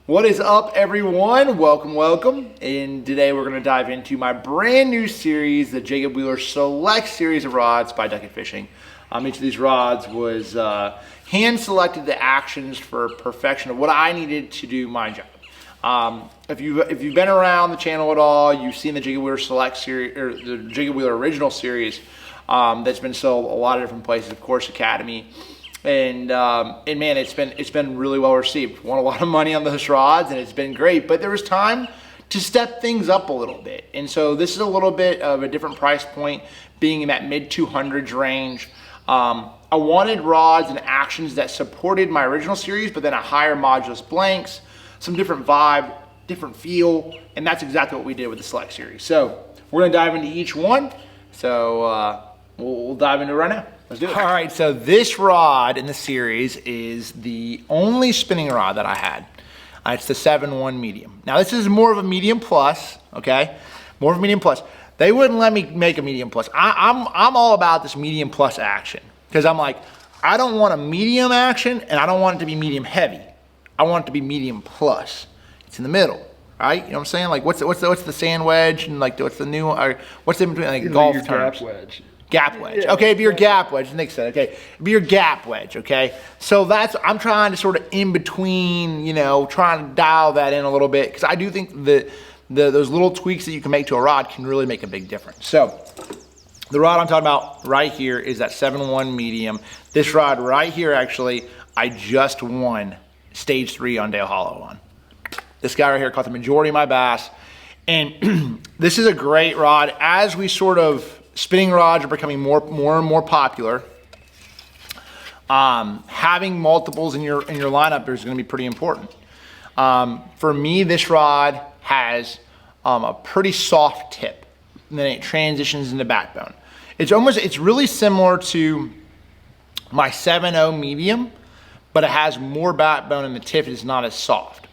What is up, everyone? Welcome. And today we're going to dive into my brand new series, the Jacob Wheeler Select Series of rods by Duck Fishing. Each of these rods was hand selected the actions for perfection of what I needed to do my job. If you've been around the channel at all, you've seen the Jacob Wheeler Select Series or the Jacob Wheeler Original Series that's been sold a lot of different places, of course, Academy. And man, it's been really well received. Won a lot of money on those rods, and it's been great. But there was time to step things up a little bit, and so this is a little bit of a different price point, being in that mid 200s range. I wanted rods and actions that supported my original series, but then a higher modulus blanks, some different vibe, different feel, and that's exactly what we did with the Select Series. So we're gonna dive into each one. So we'll dive into it right now. Let's do it. All right, so this rod in the series is the only spinning rod that I had. It's the 7-1 medium. Now this is more of a medium plus, okay? More of a medium plus. They wouldn't let me make a medium plus. I'm all about this medium plus action because I'm like, I don't want a medium action and I don't want it to be medium heavy. I want it to be medium plus. It's in the middle, right? You know what I'm saying? Like what's the sand wedge and like what's the new or what's in between like golf terms? Gap wedge. Gap wedge. Yeah, okay, be your gap wedge. Nick said, okay, be your gap wedge. Okay, so I'm trying to sort of in between, trying to dial that in a little bit because I do think that those little tweaks that you can make to a rod can really make a big difference. So the rod I'm talking about right here is that 7-1 medium. This rod right here, actually, I just won stage 3 on Dale Hollow on. This guy right here caught the majority of my bass, and this is a great rod as we sort of. Spinning rods are becoming more and more popular. Having multiples in your lineup is going to be pretty important. For me, this rod has a pretty soft tip, and then it transitions into backbone. It's really similar to my 7.0 medium, but it has more backbone and the tip is not as soft.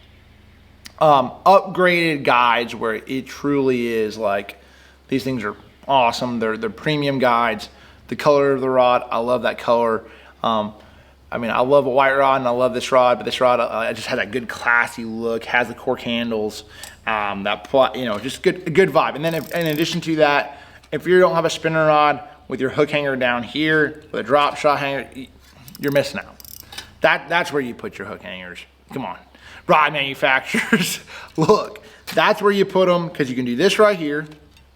Upgraded guides where it truly is like these things are awesome. They're premium guides. The color of the rod, I love that color. I love a white rod and I love this rod, but this rod it just has that good classy look, has the cork handles, just a good vibe. And then in addition to that, if you don't have a spinner rod with your hook hanger down here, with a drop shot hanger, you're missing out. That's where you put your hook hangers. Come on. Rod manufacturers, look, that's where you put them because you can do this right here.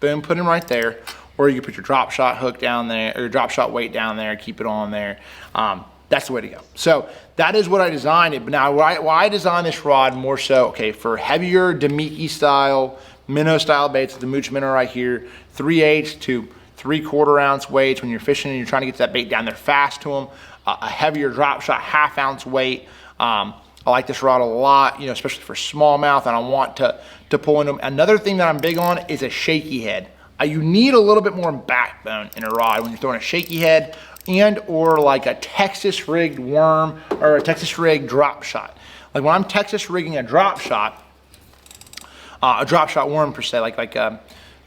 Boom, put them right there. Or you can put your drop shot hook down there, or your drop shot weight down there, keep it on there. That's the way to go. So that is what I designed it. But now why I designed this rod more so, okay, for heavier Demiki style, minnow style baits, the mooch minnow right here, 3/8 to 3/4 ounce weights when you're fishing and you're trying to get that bait down there fast to them. A heavier drop shot, 1/2 ounce weight. I like this rod a lot, especially for smallmouth, and I want to pull into them. Another thing that I'm big on is a shaky head. You need a little bit more backbone in a rod when you're throwing a shaky head and or like a Texas rigged worm or a Texas rigged drop shot. Like when I'm Texas rigging a drop shot worm per se, like a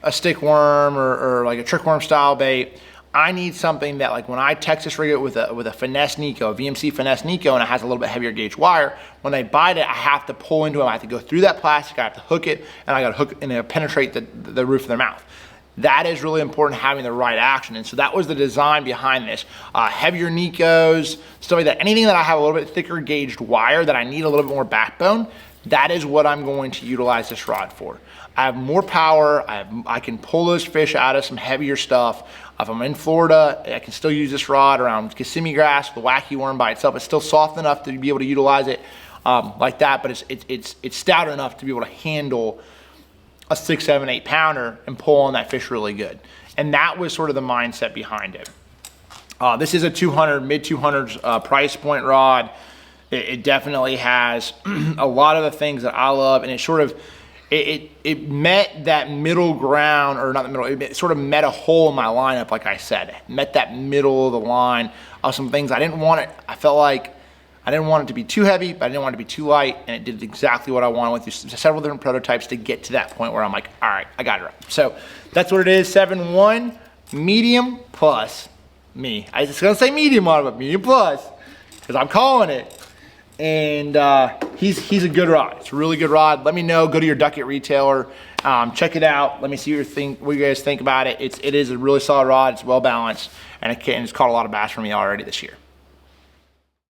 stick worm or like a trick worm style bait, I need something that like when I Texas rig it with a finesse Nico, a VMC finesse Nico, and it has a little bit heavier gauge wire, when they bite it, I have to pull into them. I have to go through that plastic, I have to hook it, and I got to hook and it'll penetrate the roof of their mouth. That is really important, having the right action. And so that was the design behind this. Heavier Nikos, stuff like that. Anything that I have a little bit thicker gauged wire that I need a little bit more backbone, that is what I'm going to utilize this rod for. I have more power. I can pull those fish out of some heavier stuff. If I'm in Florida, I can still use this rod around Kissimmee grass, the wacky worm by itself. It's still soft enough to be able to utilize it like that, but it's stout enough to be able to handle a 6, 7, 8 pounder and pull on that fish really good. And that was sort of the mindset behind it. This is a mid 200s price point rod. It definitely has a lot of the things that I love, and it met that middle ground, or not the middle, it sort of met a hole in my lineup, like I said. It met that middle of the line of some things. I felt like I didn't want it to be too heavy, but I didn't want it to be too light, and it did exactly what I wanted. I went through several different prototypes to get to that point where I'm like, all right, I got it right. So that's what it is, 7-1, medium plus me. I was just gonna say medium on it, but medium plus, because I'm calling it. and he's a good rod. It's a really good rod. Let me know. Go to your Duckett retailer, check it out. Let me see what you guys think about it. It is a really solid rod. It's well balanced, and it's caught a lot of bass for me already this year.